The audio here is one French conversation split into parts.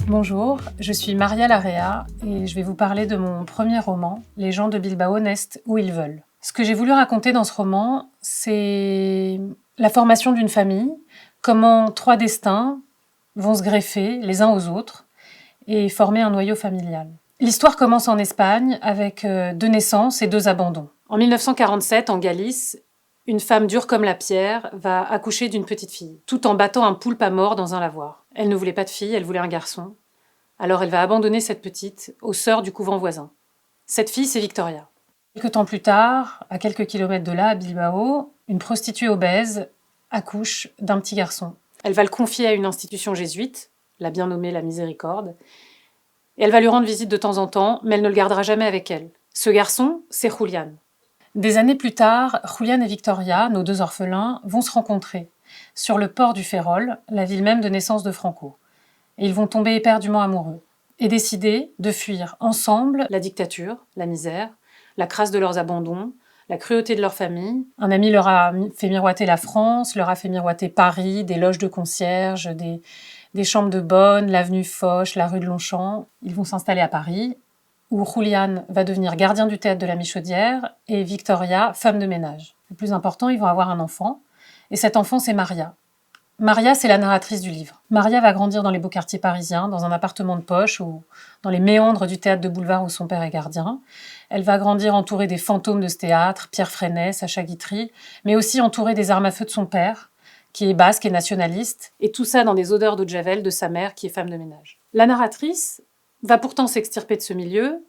Bonjour, je suis Maria Larrea et je vais vous parler de mon premier roman, Les gens de Bilbao naissent où ils veulent. Ce que j'ai voulu raconter dans ce roman, c'est la formation d'une famille, comment 3 destins vont se greffer les uns aux autres et former un noyau familial. L'histoire commence en Espagne avec 2 naissances et 2 abandons. En 1947, en Galice, une femme dure comme la pierre va accoucher d'une petite fille, tout en battant un poulpe à mort dans un lavoir. Elle ne voulait pas de fille, elle voulait un garçon. Alors elle va abandonner cette petite aux sœurs du couvent voisin. Cette fille, c'est Victoria. Quelques temps plus tard, à quelques kilomètres de là, à Bilbao, une prostituée obèse accouche d'un petit garçon. Elle va le confier à une institution jésuite, la bien nommée la Miséricorde, et elle va lui rendre visite de temps en temps, mais elle ne le gardera jamais avec elle. Ce garçon, c'est Julián. Des années plus tard, Julián et Victoria, nos 2 orphelins, vont se rencontrer sur le port du Ferrol, la ville même de naissance de Franco. Et ils vont tomber éperdument amoureux et décider de fuir ensemble la dictature, la misère, la crasse de leurs abandons, la cruauté de leur famille. Un ami leur a fait miroiter la France, leur a fait miroiter Paris, des loges de concierge, des chambres de bonne, l'avenue Foch, la rue de Longchamp. Ils vont s'installer à Paris, où Julián va devenir gardien du théâtre de la Michaudière et Victoria, femme de ménage. Le plus important, ils vont avoir un enfant, et cet enfant, c'est Maria. Maria, c'est la narratrice du livre. Maria va grandir dans les beaux quartiers parisiens, dans un appartement de poche ou dans les méandres du théâtre de boulevard où son père est gardien. Elle va grandir entourée des fantômes de ce théâtre, Pierre Freinet, Sacha Guitry, mais aussi entourée des armes à feu de son père, qui est basque et nationaliste, et tout ça dans des odeurs d'eau de javel de sa mère, qui est femme de ménage. La narratrice va pourtant s'extirper de ce milieu,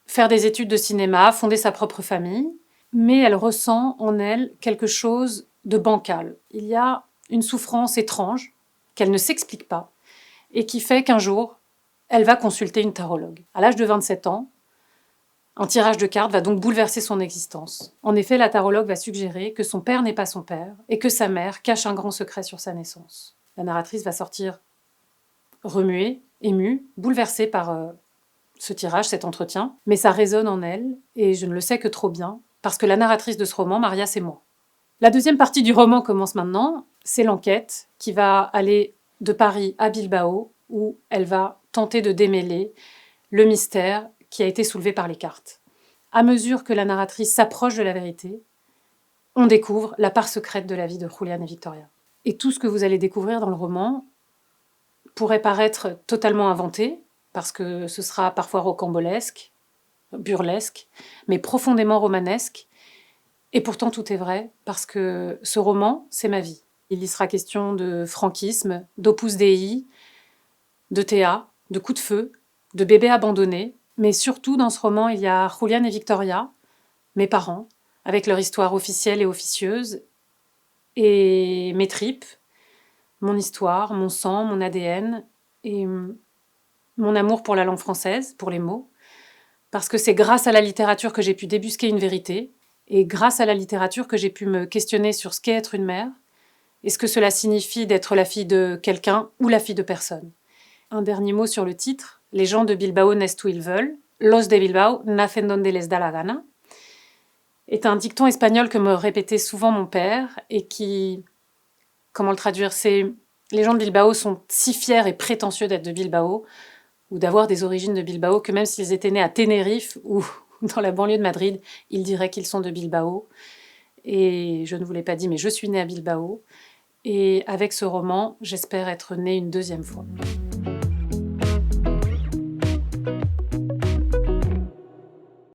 faire des études de cinéma, fonder sa propre famille, mais elle ressent en elle quelque chose de bancal. Il y a une souffrance étrange, qu'elle ne s'explique pas, et qui fait qu'un jour, elle va consulter une tarologue. À l'âge de 27 ans, un tirage de cartes va donc bouleverser son existence. En effet, la tarologue va suggérer que son père n'est pas son père, et que sa mère cache un grand secret sur sa naissance. La narratrice va sortir remuée, émue, bouleversée par ce tirage, cet entretien, mais ça résonne en elle, et je ne le sais que trop bien, parce que la narratrice de ce roman, Maria, c'est moi. La deuxième partie du roman commence maintenant, c'est l'enquête qui va aller de Paris à Bilbao, où elle va tenter de démêler le mystère qui a été soulevé par les cartes. À mesure que la narratrice s'approche de la vérité, on découvre la part secrète de la vie de Julián et Victoria. Et tout ce que vous allez découvrir dans le roman pourrait paraître totalement inventé, parce que ce sera parfois rocambolesque, burlesque, mais profondément romanesque. Et pourtant, tout est vrai, parce que ce roman, c'est ma vie. Il y sera question de franquisme, d'opus dei, de théâtre, de coups de feu, de bébés abandonnés. Mais surtout, dans ce roman, il y a Julián et Victoria, mes parents, avec leur histoire officielle et officieuse, et mes tripes, mon histoire, mon sang, mon ADN, et mon amour pour la langue française, pour les mots, parce que c'est grâce à la littérature que j'ai pu débusquer une vérité, et grâce à la littérature que j'ai pu me questionner sur ce qu'est être une mère, et ce que cela signifie d'être la fille de quelqu'un ou la fille de personne. Un dernier mot sur le titre. Les gens de Bilbao naissent où ils veulent. Los de Bilbao nacen donde les da la gana est un dicton espagnol que me répétait souvent mon père et qui, comment le traduire, c'est les gens de Bilbao sont si fiers et prétentieux d'être de Bilbao ou d'avoir des origines de Bilbao que même s'ils étaient nés à Tenerife ou dans la banlieue de Madrid, ils diraient qu'ils sont de Bilbao. Et je ne vous l'ai pas dit, mais je suis née à Bilbao. Et avec ce roman, j'espère être née une deuxième fois.